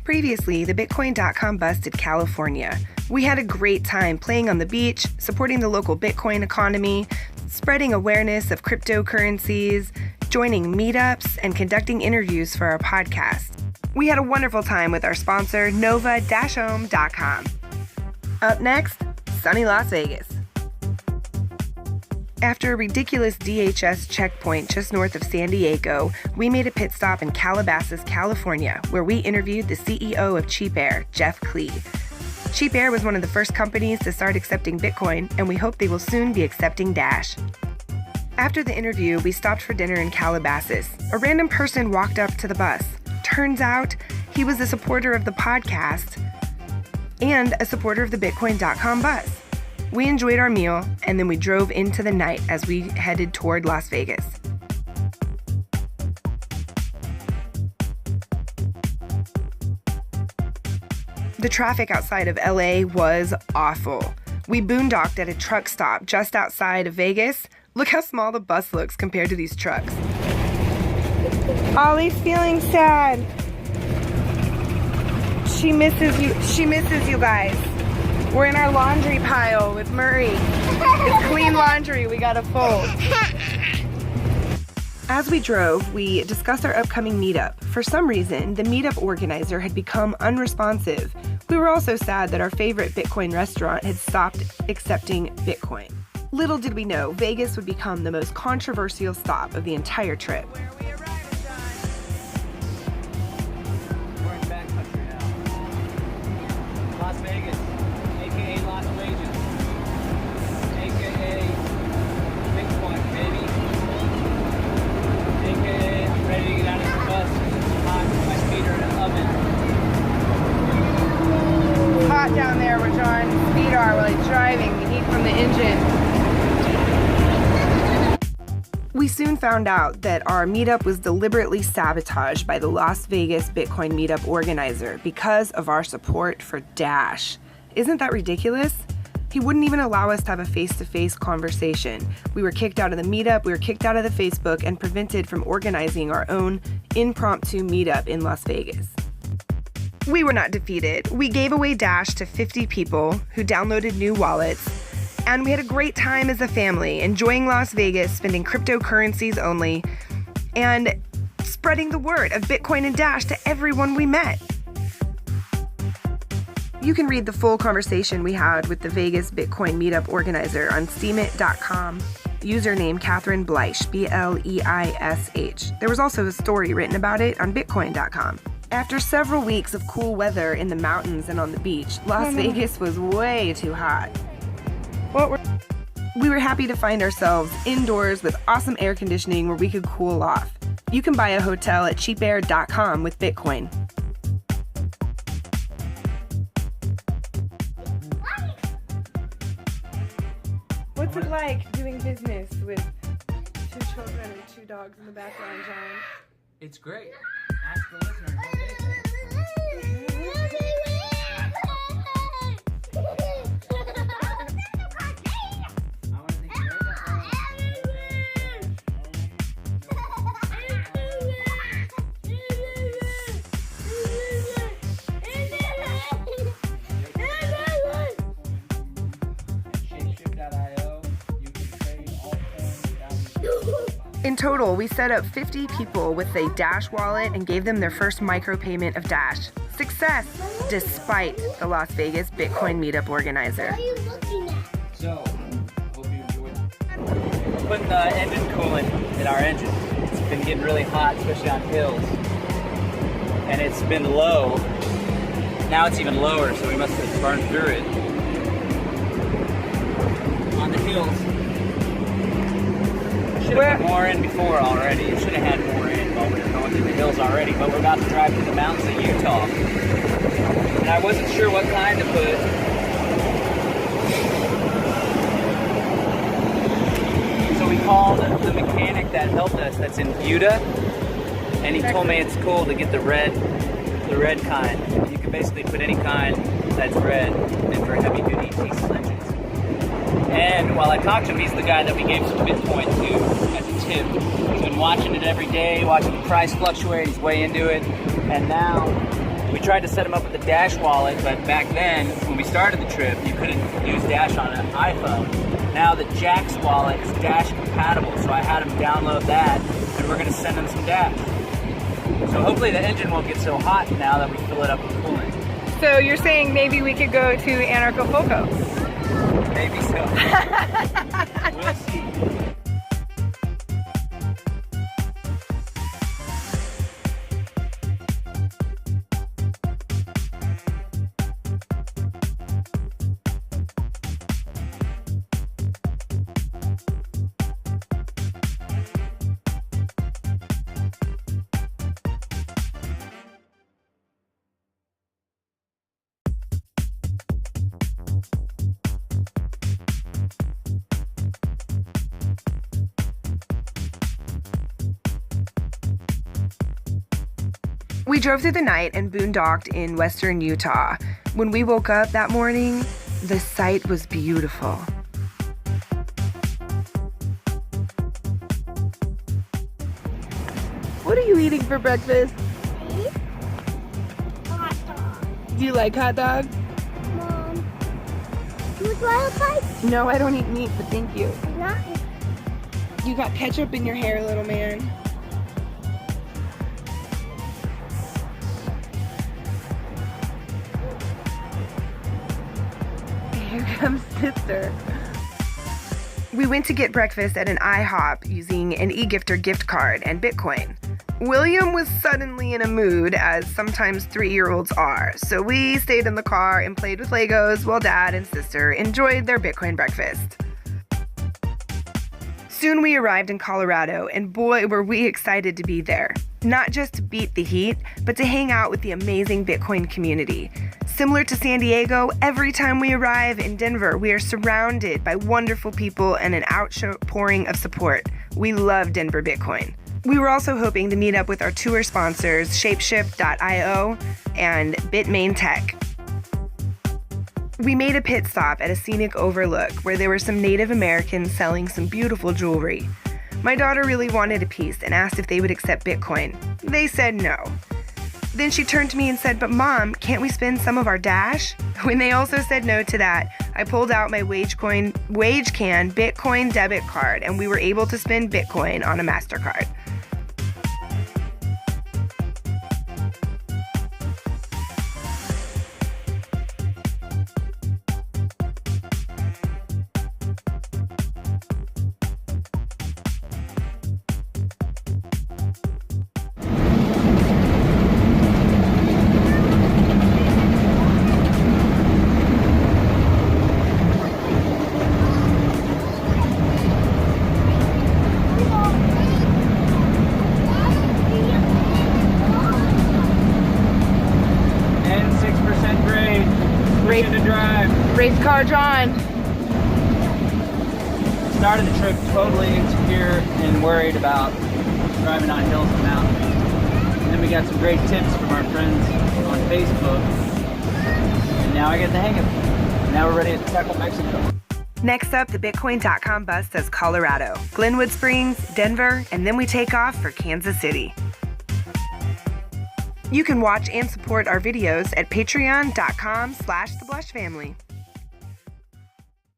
Previously, the Bitcoin.com busted California. We had a great time playing on the beach, supporting the local Bitcoin economy, spreading awareness of cryptocurrencies, joining meetups, and conducting interviews for our podcast. We had a wonderful time with our sponsor, nova-home.com. Up next, sunny Las Vegas. After a ridiculous DHS checkpoint just north of San Diego, we made a pit stop in Calabasas, California, where we interviewed the CEO of CheapAir, Jeff Klee. CheapAir was one of the first companies to start accepting Bitcoin, and we hope they will soon be accepting Dash. After the interview, we stopped for dinner in Calabasas. A random person walked up to the bus. Turns out, he was a supporter of the podcast and a supporter of the Bitcoin.com bus. We enjoyed our meal, and then we drove into the night as we headed toward Las Vegas. The traffic outside of LA was awful. We boondocked at a truck stop just outside of Vegas. Look how small the bus looks compared to these trucks. Ollie's feeling sad. She misses you. She misses you guys. We're in our laundry pile with Murray. It's clean laundry we gotta fold. As we drove, we discussed our upcoming meetup. For some reason, the meetup organizer had become unresponsive. We were also sad that our favorite Bitcoin restaurant had stopped accepting Bitcoin. Little did we know, Vegas would become the most controversial stop of the entire trip. Las Vegas, aka Las Wages, aka Bitcoin, baby, aka I'm ready to get out of the bus. Hot, my feet are in an oven. It's hot down there where John's feet are while he's driving, the heat from the engine. We soon found out that our meetup was deliberately sabotaged by the Las Vegas Bitcoin Meetup organizer because of our support for Dash. Isn't that ridiculous? He wouldn't even allow us to have a face-to-face conversation. We were kicked out of the meetup, we were kicked out of the Facebook, and prevented from organizing our own impromptu meetup in Las Vegas. We were not defeated. We gave away Dash to 50 people who downloaded new wallets. And we had a great time as a family, enjoying Las Vegas, spending cryptocurrencies only, and spreading the word of Bitcoin and Dash to everyone we met. You can read the full conversation we had with the Vegas Bitcoin Meetup organizer on steemit.com. Username Catherine Bleish, B-L-E-I-S-H. There was also a story written about it on bitcoin.com. After several weeks of cool weather in the mountains and on the beach, Las Vegas was way too hot. We were happy to find ourselves indoors with awesome air conditioning where we could cool off. You can buy a hotel at CheapAir.com with Bitcoin. What's it like doing business with 2 children and 2 dogs in the background, John? It's great. Ask the listeners what they think. In total, we set up 50 people with a Dash wallet and gave them their first micropayment of Dash. Success, despite the Las Vegas Bitcoin Meetup organizer. What are you looking at? So, hope you enjoyed. We're putting engine coolant in our engine. It's been getting really hot, especially on hills. And it's been low. Now it's even lower, so we must have burned through it. On the hills. Should have put more in before already. It should have had more in while we were going through the hills already, but we're about to drive through the mountains of Utah. And I wasn't sure what kind to put. So we called the mechanic that helped us that's in Utah, and he told me it's cool to get the red kind. You can basically put any kind that's red in for heavy duty diesel engines. And while I talked to him, he's the guy that we gave some Bitcoin to as a tip. He's been watching it every day, watching the price fluctuate, he's way into it. And now We tried to set them up with the Dash wallet, but back then, when we started the trip, you couldn't use Dash on an iPhone. Now the Jax wallet is Dash compatible, so I had them download that, and we're gonna send them some Dash. So hopefully the engine won't get so hot now that we fill it up with coolant. So you're saying maybe we could go to Anarchapulco? Maybe so. We'll see. We drove through the night and boondocked in western Utah. When we woke up that morning, the sight was beautiful. What are you eating for breakfast? Hot dog. Do you like hot dogs? Mom, would you like? No, I don't eat meat, but thank you. Not. You got ketchup in your hair, little man. Here comes sister. We went to get breakfast at an IHOP using an eGifter gift card and Bitcoin. William was suddenly in a mood, as sometimes 3-year-olds are, so we stayed in the car and played with Legos while Dad and sister enjoyed their Bitcoin breakfast. Soon we arrived in Colorado, and boy, were we excited to be there. Not just to beat the heat, but to hang out with the amazing Bitcoin community. Similar to San Diego, every time we arrive in Denver, we are surrounded by wonderful people and an outpouring of support. We love Denver Bitcoin. We were also hoping to meet up with our tour sponsors, Shapeshift.io and Bitmain Tech. We made a pit stop at a scenic overlook where there were some Native Americans selling some beautiful jewelry. My daughter really wanted a piece and asked if they would accept Bitcoin. They said no. Then she turned to me and said, "But Mom, can't we spend some of our Dash?" When they also said no to that, I pulled out my WageCan Bitcoin debit card, and we were able to spend Bitcoin on a MasterCard. Race car John. Started the trip totally insecure and worried about driving on hills and mountains. And then we got some great tips from our friends on Facebook. And now I get the hang of it. Now we're ready to tackle Mexico. Next up, the Bitcoin.com bus says Colorado, Glenwood Springs, Denver, and then we take off for Kansas City. You can watch and support our videos at patreon.com/theblushfamily.